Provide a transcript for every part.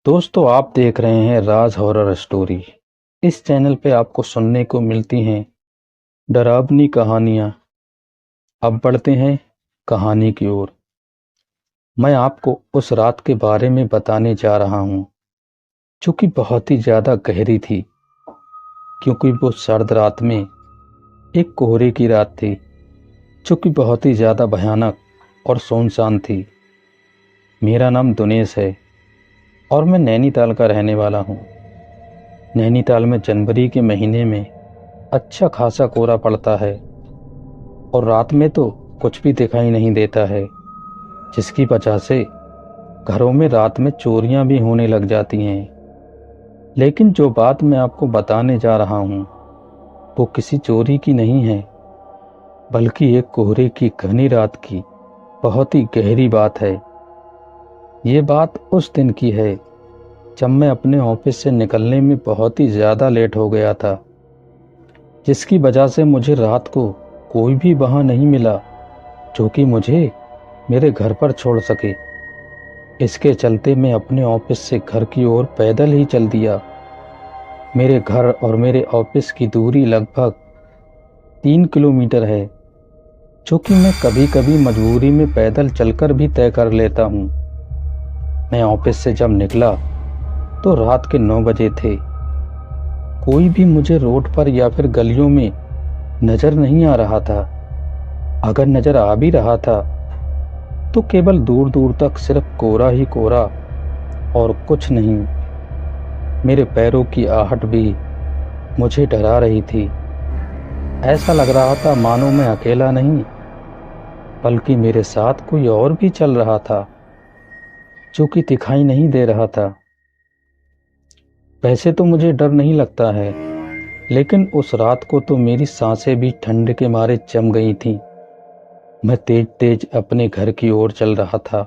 दोस्तों, आप देख रहे हैं राज हॉरर स्टोरी। इस चैनल पे आपको सुनने को मिलती हैं डरावनी कहानियां। अब बढ़ते हैं कहानी की ओर। मैं आपको उस रात के बारे में बताने जा रहा हूँ जो कि बहुत ही ज़्यादा गहरी थी, क्योंकि वो सर्द रात में एक कोहरे की रात थी जो कि बहुत ही ज़्यादा भयानक और सुनसान थी। मेरा नाम दिनेश है और मैं नैनीताल का रहने वाला हूँ। नैनीताल में जनवरी के महीने में अच्छा खासा कोहरा पड़ता है और रात में तो कुछ भी दिखाई नहीं देता है, जिसकी वजह से घरों में रात में चोरियां भी होने लग जाती हैं। लेकिन जो बात मैं आपको बताने जा रहा हूँ वो किसी चोरी की नहीं है, बल्कि एक कोहरे की घनी रात की बहुत ही गहरी बात है। ये बात उस दिन की है जब मैं अपने ऑफिस से निकलने में बहुत ही ज़्यादा लेट हो गया था, जिसकी वजह से मुझे रात को कोई भी वहाँ नहीं मिला जो कि मुझे मेरे घर पर छोड़ सके। इसके चलते मैं अपने ऑफिस से घर की ओर पैदल ही चल दिया। मेरे घर और मेरे ऑफिस की दूरी लगभग 3 किलोमीटर है, जो कि मैं कभी कभी मजबूरी में पैदल चलकर भी तय कर लेता हूँ। मैं ऑफिस से जब निकला तो रात के 9 बजे थे। कोई भी मुझे रोड पर या फिर गलियों में नजर नहीं आ रहा था। अगर नजर आ भी रहा था तो केवल दूर दूर तक सिर्फ कोहरा ही कोहरा और कुछ नहीं। मेरे पैरों की आहट भी मुझे डरा रही थी। ऐसा लग रहा था मानो मैं अकेला नहीं, बल्कि मेरे साथ कोई और भी चल रहा था जो कि दिखाई नहीं दे रहा था। वैसे तो मुझे डर नहीं लगता है, लेकिन उस रात को तो मेरी सांसें भी ठंड के मारे जम गई थीं। मैं तेज तेज अपने घर की ओर चल रहा था।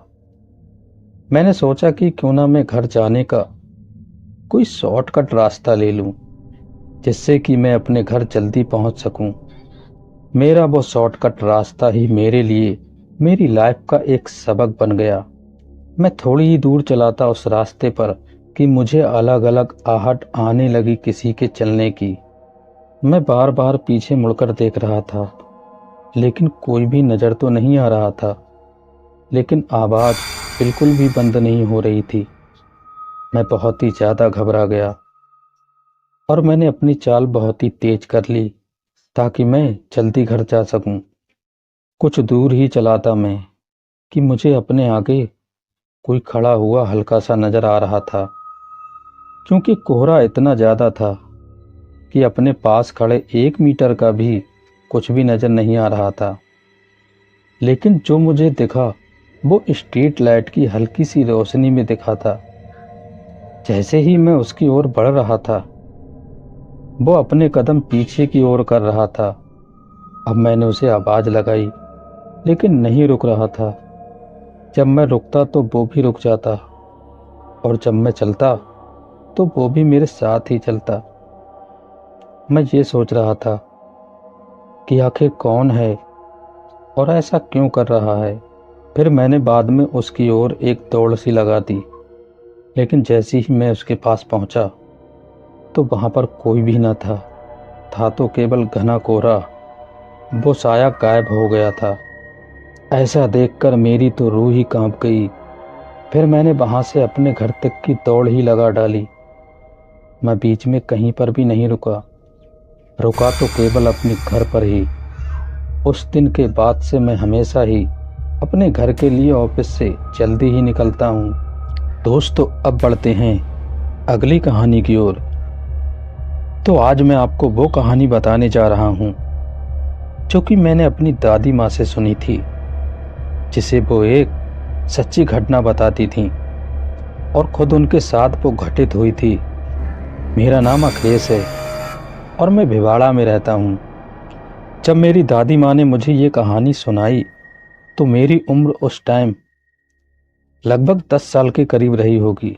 मैंने सोचा कि क्यों ना मैं घर जाने का कोई शॉर्टकट रास्ता ले लूं, जिससे कि मैं अपने घर जल्दी पहुंच सकूं। मेरा वो शॉर्टकट रास्ता ही मेरे लिए मेरी लाइफ का एक सबक बन गया। मैं थोड़ी ही दूर चला था उस रास्ते पर कि मुझे अलग अलग आहट आने लगी किसी के चलने की। मैं बार बार पीछे मुड़कर देख रहा था, लेकिन कोई भी नजर तो नहीं आ रहा था। लेकिन आवाज बिल्कुल भी बंद नहीं हो रही थी। मैं बहुत ही ज्यादा घबरा गया और मैंने अपनी चाल बहुत ही तेज कर ली ताकि मैं जल्दी घर जा सकूं। कुछ दूर ही चला था मैं कि मुझे अपने आगे कोई खड़ा हुआ हल्का सा नजर आ रहा था, क्योंकि कोहरा इतना ज्यादा था कि अपने पास खड़े 1 मीटर का भी कुछ भी नजर नहीं आ रहा था। लेकिन जो मुझे दिखा वो स्ट्रीट लाइट की हल्की सी रोशनी में दिखा था। जैसे ही मैं उसकी ओर बढ़ रहा था, वो अपने कदम पीछे की ओर कर रहा था। अब मैंने उसे आवाज लगाई, लेकिन नहीं रुक रहा था। जब मैं रुकता तो वो भी रुक जाता, और जब मैं चलता तो वो भी मेरे साथ ही चलता। मैं ये सोच रहा था कि आखिर कौन है और ऐसा क्यों कर रहा है। फिर मैंने बाद में उसकी ओर एक दौड़ सी लगा दी, लेकिन जैसे ही मैं उसके पास पहुंचा तो वहां पर कोई भी न था। था तो केवल घना कोहरा। वो साया गायब हो गया था। ऐसा देखकर मेरी तो रूह ही कांप गई। फिर मैंने वहां से अपने घर तक की दौड़ ही लगा डाली। मैं बीच में कहीं पर भी नहीं रुका। रुका तो केवल अपने घर पर ही। उस दिन के बाद से मैं हमेशा ही अपने घर के लिए ऑफिस से जल्दी ही निकलता हूँ। दोस्तों, अब बढ़ते हैं अगली कहानी की ओर। तो आज मैं आपको वो कहानी बताने जा रहा हूँ जो कि मैंने अपनी दादी माँ से सुनी थी, जिसे वो एक सच्ची घटना बताती थी और खुद उनके साथ वो घटित हुई थी। मेरा नाम अखिलेश है और मैं भिवाड़ा में रहता हूँ। जब मेरी दादी माँ ने मुझे ये कहानी सुनाई तो मेरी उम्र उस टाइम लगभग 10 साल के करीब रही होगी,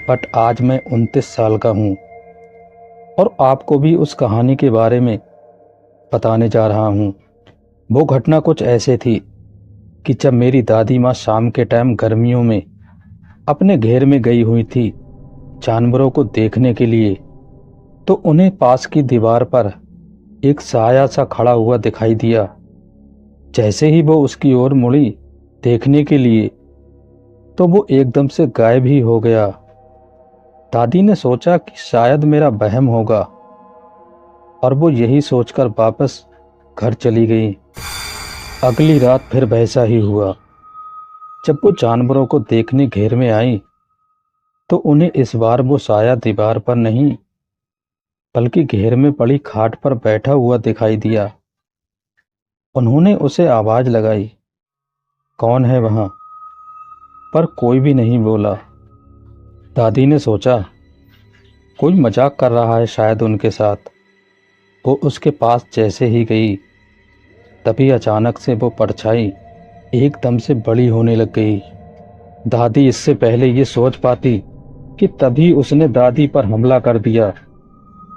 बट आज मैं 29 साल का हूँ और आपको भी उस कहानी के बारे में बताने जा रहा हूँ। वो घटना कुछ ऐसे थी कि जब मेरी दादी माँ शाम के टाइम गर्मियों में अपने घेर में गई हुई थी जानवरों को देखने के लिए, तो उन्हें पास की दीवार पर एक साया सा खड़ा हुआ दिखाई दिया। जैसे ही वो उसकी ओर मुड़ी देखने के लिए, तो वो एकदम से गायब ही हो गया। दादी ने सोचा कि शायद मेरा वहम होगा, और वो यही सोचकर वापस घर चली गई। अगली रात फिर वैसा ही हुआ। जब वो जानवरों को देखने घेर में आई, तो उन्हें इस बार वो साया दीवार पर नहीं, बल्कि घेर में पड़ी खाट पर बैठा हुआ दिखाई दिया। उन्होंने उसे आवाज लगाई, कौन है वहां? पर कोई भी नहीं बोला। दादी ने सोचा कोई मजाक कर रहा है शायद उनके साथ। वो उसके पास जैसे ही गई, तभी अचानक से वो परछाई एकदम से बड़ी होने लग गई। दादी इससे पहले ये सोच पाती कि तभी उसने दादी पर हमला कर दिया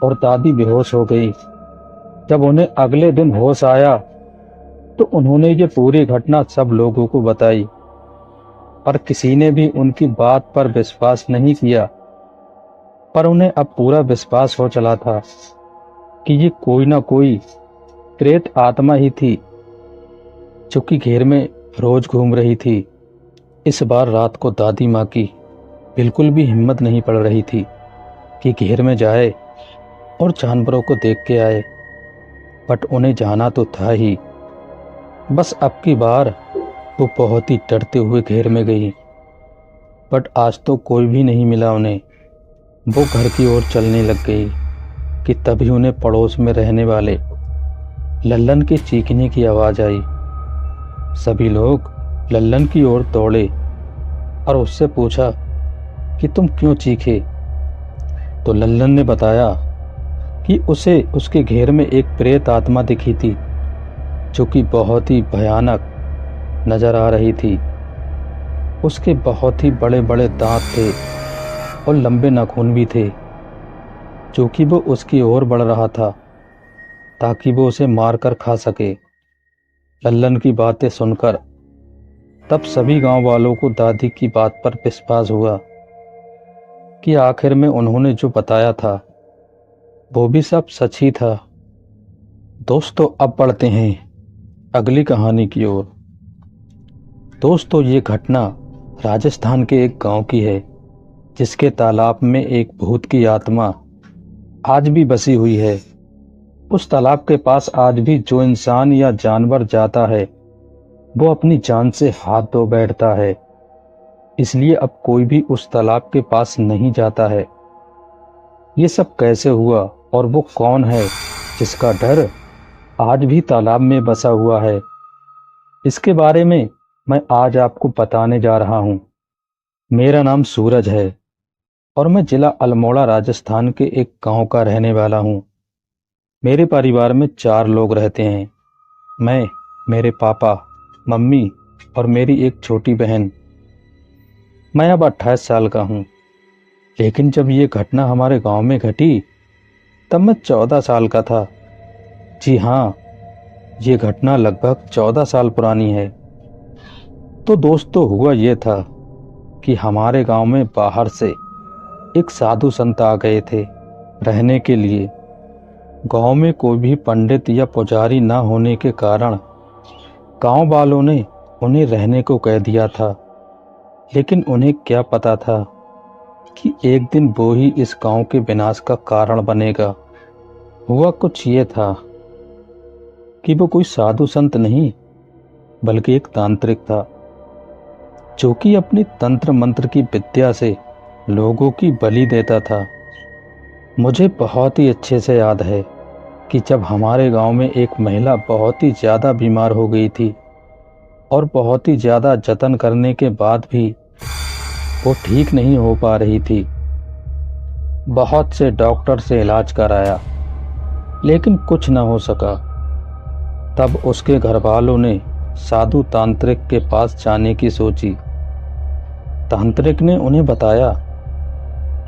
और दादी बेहोश हो गई। जब उन्हें अगले दिन होश आया, तो उन्होंने ये पूरी घटना सब लोगों को बताई, पर किसी ने भी उनकी बात पर विश्वास नहीं किया। पर उन्हें अब पूरा विश्वास हो चला था कि ये कोई ना कोई प्रेत आत्मा ही थी, जो कि घेर में रोज घूम रही थी। इस बार रात को दादी माँ की बिल्कुल भी हिम्मत नहीं पड़ रही थी कि घेर में जाए और जानवरों को देख के आए, बट उन्हें जाना तो था ही। बस अब की बार वो बहुत ही डरते हुए घेर में गई, बट आज तो कोई भी नहीं मिला उन्हें। वो घर की ओर चलने लग गई कि तभी उन्हें पड़ोस में रहने वाले लल्लन के चीखने की आवाज आई। सभी लोग लल्लन की ओर दौड़े और उससे पूछा कि तुम क्यों चीखे? तो लल्लन ने बताया कि उसे उसके घेर में एक प्रेत आत्मा दिखी थी, जो कि बहुत ही भयानक नजर आ रही थी। उसके बहुत ही बड़े बड़े दांत थे और लंबे नाखून भी थे, जो कि वो उसकी ओर बढ़ रहा था ताकि वो उसे मार कर खा सके। लल्लन की बातें सुनकर तब सभी गांव वालों को दादी की बात पर विश्वास हुआ कि आखिर में उन्होंने जो बताया था वो भी सब सच ही था। दोस्तों, अब बढ़ते हैं अगली कहानी की ओर। दोस्तों, ये घटना राजस्थान के एक गांव की है, जिसके तालाब में एक भूत की आत्मा आज भी बसी हुई है। उस तालाब के पास आज भी जो इंसान या जानवर जाता है, वो अपनी जान से हाथ धो बैठता है। इसलिए अब कोई भी उस तालाब के पास नहीं जाता है। ये सब कैसे हुआ और वो कौन है जिसका डर आज भी तालाब में बसा हुआ है, इसके बारे में मैं आज आपको बताने जा रहा हूँ। मेरा नाम सूरज है और मैं जिला अल्मोड़ा राजस्थान के एक गांव का रहने वाला हूँ। मेरे परिवार में 4 लोग रहते हैं। मैं, मेरे पापा, मम्मी और मेरी एक छोटी बहन। मैं अब 28 साल का हूँ, लेकिन जब ये घटना हमारे गांव में घटी, तब मैं 14 साल का था। जी हाँ, ये घटना लगभग 14 साल पुरानी है। तो दोस्तों, हुआ ये था कि हमारे गांव में बाहर से एक साधु संत आ गए थे रहने के लिए। गांव में कोई भी पंडित या पुजारी ना होने के कारण गांव वालों ने उन्हें रहने को कह दिया था। लेकिन उन्हें क्या पता था कि एक दिन वो ही इस गांव के विनाश का कारण बनेगा। हुआ कुछ ये था कि वो कोई साधु संत नहीं, बल्कि एक तांत्रिक था, जो कि अपनी तंत्र मंत्र की विद्या से लोगों की बलि देता था। मुझे बहुत ही अच्छे से याद है कि जब हमारे गांव में एक महिला बहुत ही ज़्यादा बीमार हो गई थी और बहुत ही ज़्यादा जतन करने के बाद भी वो ठीक नहीं हो पा रही थी। बहुत से डॉक्टर से इलाज कराया, लेकिन कुछ न हो सका। तब उसके घर वालों ने साधु तांत्रिक के पास जाने की सोची। तांत्रिक ने उन्हें बताया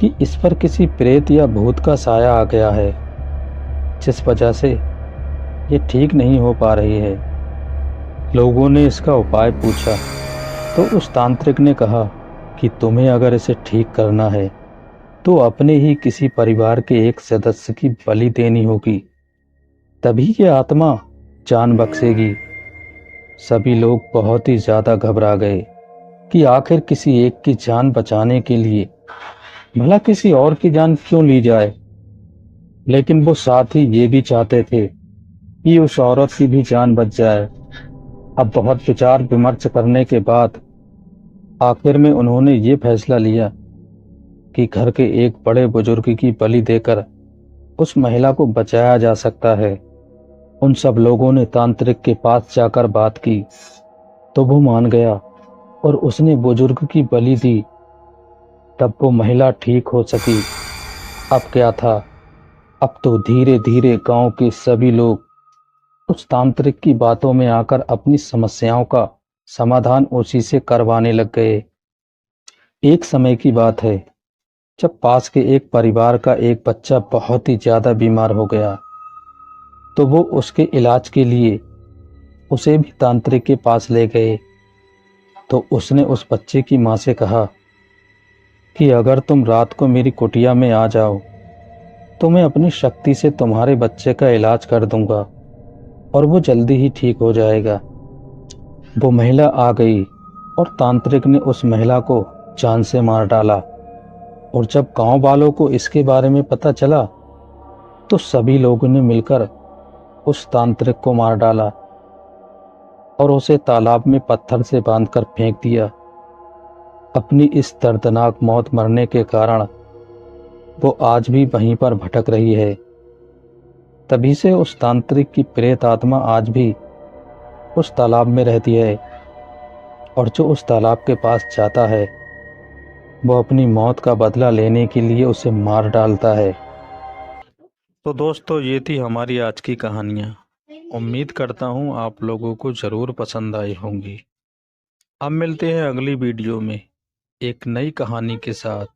कि इस पर किसी प्रेत या भूत का साया आ गया है, जिस वजह से ये ठीक नहीं हो पा रही है। लोगों ने इसका उपाय पूछा तो उस तांत्रिक ने कहा कि तुम्हें अगर इसे ठीक करना है तो अपने ही किसी परिवार के एक सदस्य की बलि देनी होगी, तभी ये आत्मा जान बख्शेगी। सभी लोग बहुत ही ज्यादा घबरा गए कि आखिर किसी एक की जान बचाने के लिए भला किसी और की जान क्यों ली जाए। लेकिन वो साथ ही ये भी चाहते थे कि उस औरत की भी जान बच जाए। अब बहुत विचार विमर्श करने के बाद आखिर में उन्होंने ये फैसला लिया कि घर के एक बड़े बुजुर्ग की बलि देकर उस महिला को बचाया जा सकता है। उन सब लोगों ने तांत्रिक के पास जाकर बात की तो वो मान गया और उसने बुजुर्ग की बलि दी। तब वो महिला ठीक हो सकी। अब क्या था, अब तो धीरे धीरे गांव के सभी लोग उस तांत्रिक की बातों में आकर अपनी समस्याओं का समाधान उसी से करवाने लग गए। एक समय की बात है जब पास के एक परिवार का एक बच्चा बहुत ही ज्यादा बीमार हो गया, तो वो उसके इलाज के लिए उसे भी तांत्रिक के पास ले गए। तो उसने उस बच्चे की माँ से कहा कि अगर तुम रात को मेरी कुटिया में आ जाओ तो मैं अपनी शक्ति से तुम्हारे बच्चे का इलाज कर दूंगा और वो जल्दी ही ठीक हो जाएगा। वो महिला आ गई और तांत्रिक ने उस महिला को जान से मार डाला। और जब गांव वालों को इसके बारे में पता चला तो सभी लोगों ने मिलकर उस तांत्रिक को मार डाला और उसे तालाब में पत्थर से बांधकर फेंक दिया। अपनी इस दर्दनाक मौत मरने के कारण वो आज भी वहीं पर भटक रही है। तभी से उस तांत्रिक की प्रेत आत्मा आज भी उस तालाब में रहती है और जो उस तालाब के पास जाता है वो अपनी मौत का बदला लेने के लिए उसे मार डालता है। तो दोस्तों, ये थी हमारी आज की कहानियाँ। उम्मीद करता हूँ आप लोगों को ज़रूर पसंद आई होंगी। अब मिलते हैं अगली वीडियो में एक नई कहानी के साथ।